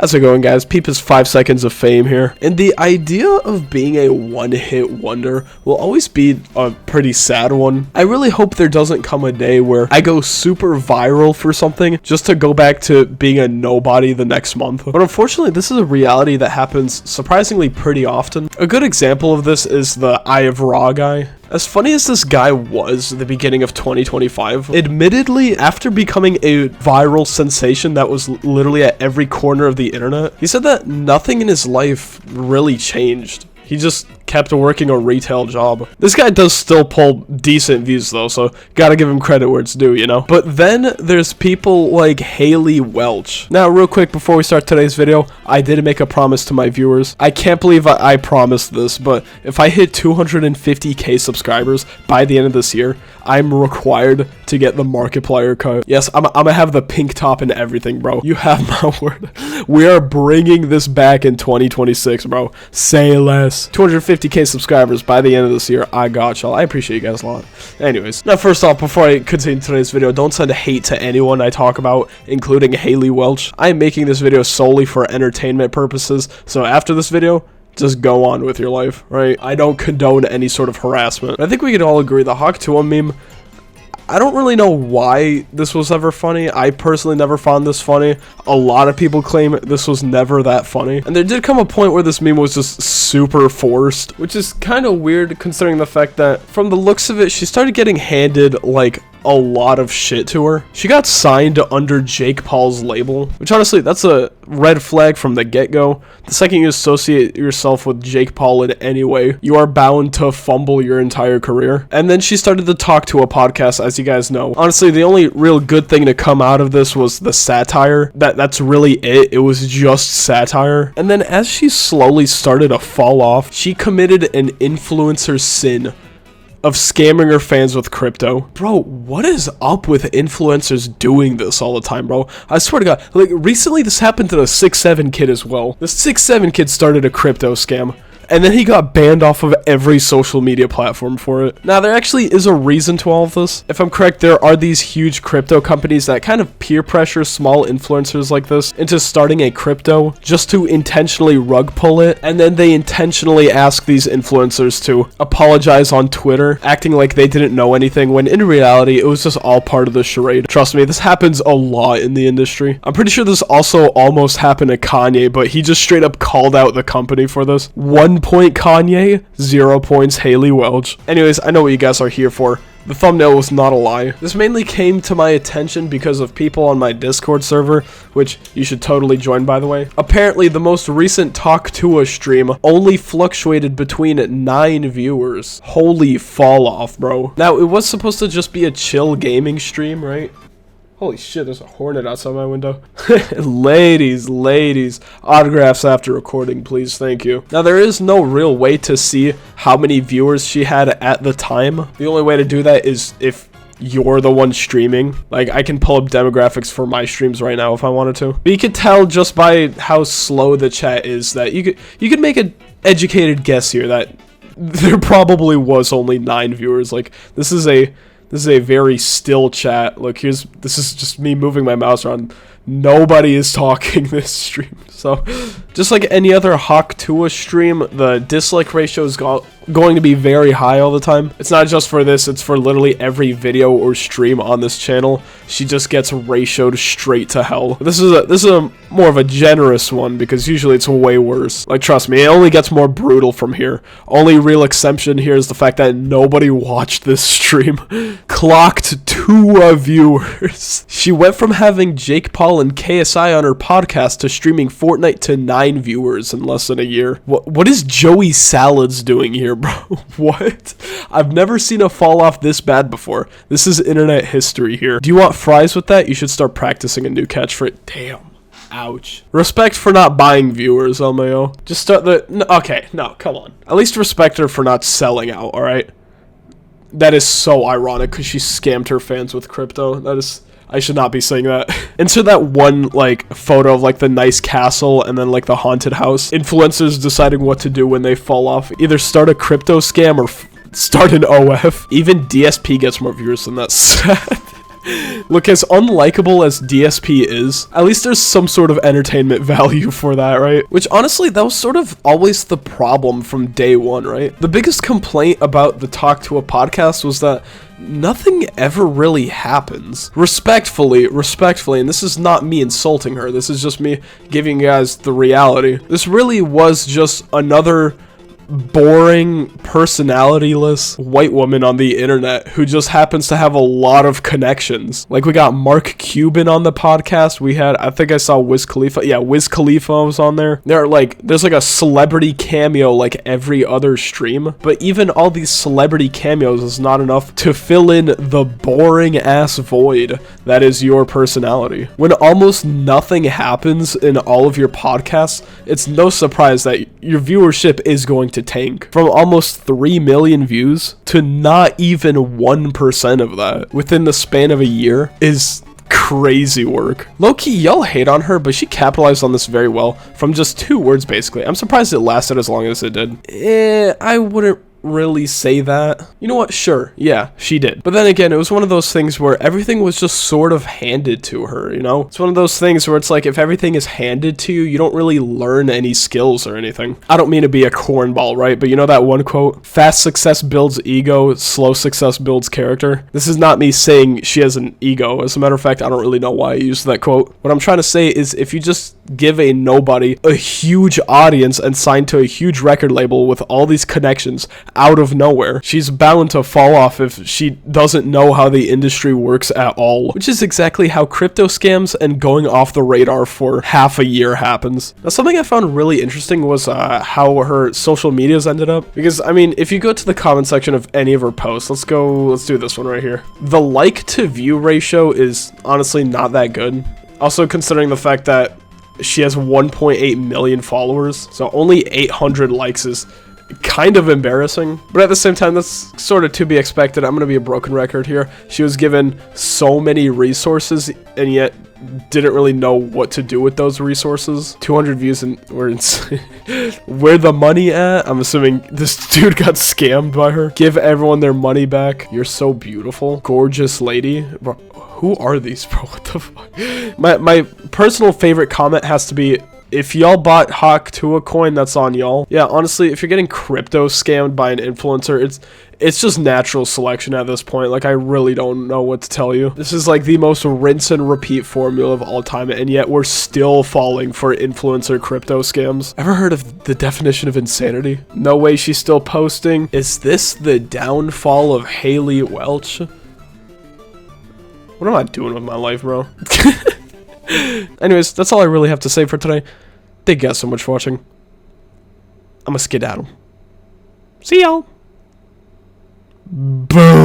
How's it going, guys? Peep is 5 seconds of fame here. And the idea of being a one-hit wonder will always be a pretty sad one. I really hope there doesn't come a day where I go super viral for something just to go back to being a nobody the next month. But unfortunately, this is a reality that happens surprisingly pretty often. A good example of this is the Eye of Ra guy. As funny as this guy was at the beginning of 2025, admittedly, after becoming a viral sensation that was literally at every corner of the internet, he said that nothing in his life really changed. He just kept working a retail job. This guy does still pull decent views though, so gotta give him credit where it's due, you know? But then there's people like Haley Welch. Now, real quick before we start today's video, I did make a promise to my viewers. I can't believe I promised this, but if I hit 250k subscribers by the end of this year, I'm required to get the Markiplier cut. Yes, I'm gonna have the pink top and everything, bro. You have my word. We are bringing this back in 2026, bro. Say less. 250k subscribers by the end of this year. I got y'all. I appreciate you guys a lot. Anyways, now first off, before I continue today's video, don't send hate to anyone I talk about, including Haley Welch. I am making this video solely for entertainment purposes, so after this video, just go on with your life, right? I don't condone any sort of harassment. I think we can all agree the Hawk Tuah meme, I don't really know why this was ever funny. I personally never found this funny. A lot of people claim this was never that funny. And there did come a point where this meme was just super forced, which is kind of weird considering the fact that from the looks of it, she started getting handed like a lot of shit to her. She got signed under Jake Paul's label, which honestly, that's a red flag from the get-go. The second you associate yourself with Jake Paul in any way, you are bound to fumble your entire career. And then she started to talk to a podcast, as you guys know. Honestly, the only real good thing to come out of this was the satire. That's really it. It was just satire. And then as she slowly started to fall off, she committed an influencer sin of scamming her fans with crypto. Bro, what is up with influencers doing this all the time, bro? I swear to God, like recently this happened to the 6'7" kid as well. The 6'7" kid started a crypto scam, and then he got banned off of every social media platform for it. Now, there actually is a reason to all of this. If I'm correct, there are these huge crypto companies that kind of peer pressure small influencers like this into starting a crypto just to intentionally rug pull it, and then they intentionally ask these influencers to apologize on Twitter, acting like they didn't know anything, when in reality, it was just all part of the charade. Trust me, this happens a lot in the industry. I'm pretty sure this also almost happened to Kanye, but he just straight up called out the company for this. 1 point Kanye, 0 points Haley Welch. Anyways, I know what you guys are here for. The thumbnail was not a lie. This mainly came to my attention because of people on my Discord server, which you should totally join, by the way. Apparently, the most recent Talk Tuah stream only fluctuated between 9 viewers. Holy fall off, bro. Now, it was supposed to just be a chill gaming stream, right? Holy shit, there's a hornet outside my window. Ladies, autographs after recording, please, thank you. Now, there is no real way to see how many viewers she had at the time. The only way to do that is if you're the one streaming. Like, I can pull up demographics for my streams right now if I wanted to. But you could tell just by how slow the chat is that you could make an educated guess here that there probably was only 9 viewers. Like, this is a very still chat. Look, this is just me moving my mouse around. Nobody is talking this stream. So, just like any other Hawk Tuah stream, the dislike ratio is going to be very high all the time. It's not just for this, it's for literally every video or stream on this channel. She just gets ratioed straight to hell. This is a more of a generous one because usually it's way worse. Like, trust me, it only gets more brutal from here. Only real exception here is the fact that nobody watched this stream. Clocked 2 viewers. She went from having Jake Paul and KSI on her podcast to streaming Fortnite to 9 viewers in less than a year. What is Joey Salads doing here, bro? What? I've never seen a fall off this bad before. This is internet history here. Do you want fries with that? You should start practicing a new catchphrase. Damn. Ouch. Respect for not buying viewers, LMAO. Just start okay, no, come on. At least respect her for not selling out, alright? That is so ironic because she scammed her fans with crypto. That is... I should not be saying that. Insert that one, like, photo of, like, the nice castle and then, like, the haunted house. Influencers deciding what to do when they fall off. Either start a crypto scam or start an OF. Even DSP gets more viewers than that. Look, as unlikable as DSP is, at least there's some sort of entertainment value for that, right? Which honestly, that was sort of always the problem from day one, right? The biggest complaint about the Talk to a Podcast was that nothing ever really happens. Respectfully, and this is not me insulting her, this is just me giving you guys the reality. This really was just another boring, personality-less white woman on the internet who just happens to have a lot of connections. Like, we got Mark Cuban on the podcast. We had, I think I saw Wiz Khalifa. Yeah, Wiz Khalifa was on there. There's like a celebrity cameo like every other stream. But even all these celebrity cameos is not enough to fill in the boring-ass void that is your personality. When almost nothing happens in all of your podcasts, it's no surprise that your viewership is going to tank. From almost 3 million views to not even 1% of that within the span of a year is crazy work. Low-key, y'all hate on her, but she capitalized on this very well from just 2 words, basically. I'm surprised it lasted as long as it did. I wouldn't really say that. You know what? Sure. Yeah, she did. But then again, it was one of those things where everything was just sort of handed to her, you know? It's one of those things where it's like, if everything is handed to you, you don't really learn any skills or anything. I don't mean to be a cornball, right? But you know that one quote? Fast success builds ego, slow success builds character. This is not me saying she has an ego. As a matter of fact, I don't really know why I used that quote. What I'm trying to say is, if you just give a nobody a huge audience and sign to a huge record label with all these connections out of nowhere, she's bound to fall off if she doesn't know how the industry works at all, which is exactly how crypto scams and going off the radar for half a year happens. Now, something I found really interesting was how her social medias ended up, because I mean, if you go to the comment section of any of her posts, let's do this one right here. The like to view ratio is honestly not that good. Also, considering the fact that she has 1.8 million followers, so only 800 likes is kind of embarrassing, but at the same time, that's sort of to be expected. I'm gonna be a broken record here. She was given so many resources and yet didn't really know what to do with those resources. 200 views and where the money at? I'm assuming this dude got scammed by her. Give everyone their money back. You're so beautiful. Gorgeous lady. Bro, who are these, bro? What the fuck? My personal favorite comment has to be, if y'all bought Hawk to a coin, that's on y'all. Yeah, honestly, if you're getting crypto scammed by an influencer, it's just natural selection at this point. Like, I really don't know what to tell you. This is like the most rinse and repeat formula of all time, and yet we're still falling for influencer crypto scams. Ever heard of the definition of insanity? No way she's still posting. Is this the downfall of Haley Welch? What am I doing with my life, bro? Anyways, that's all I really have to say for today. Thank you guys so much for watching. I'm a skedaddle. See y'all. Boom.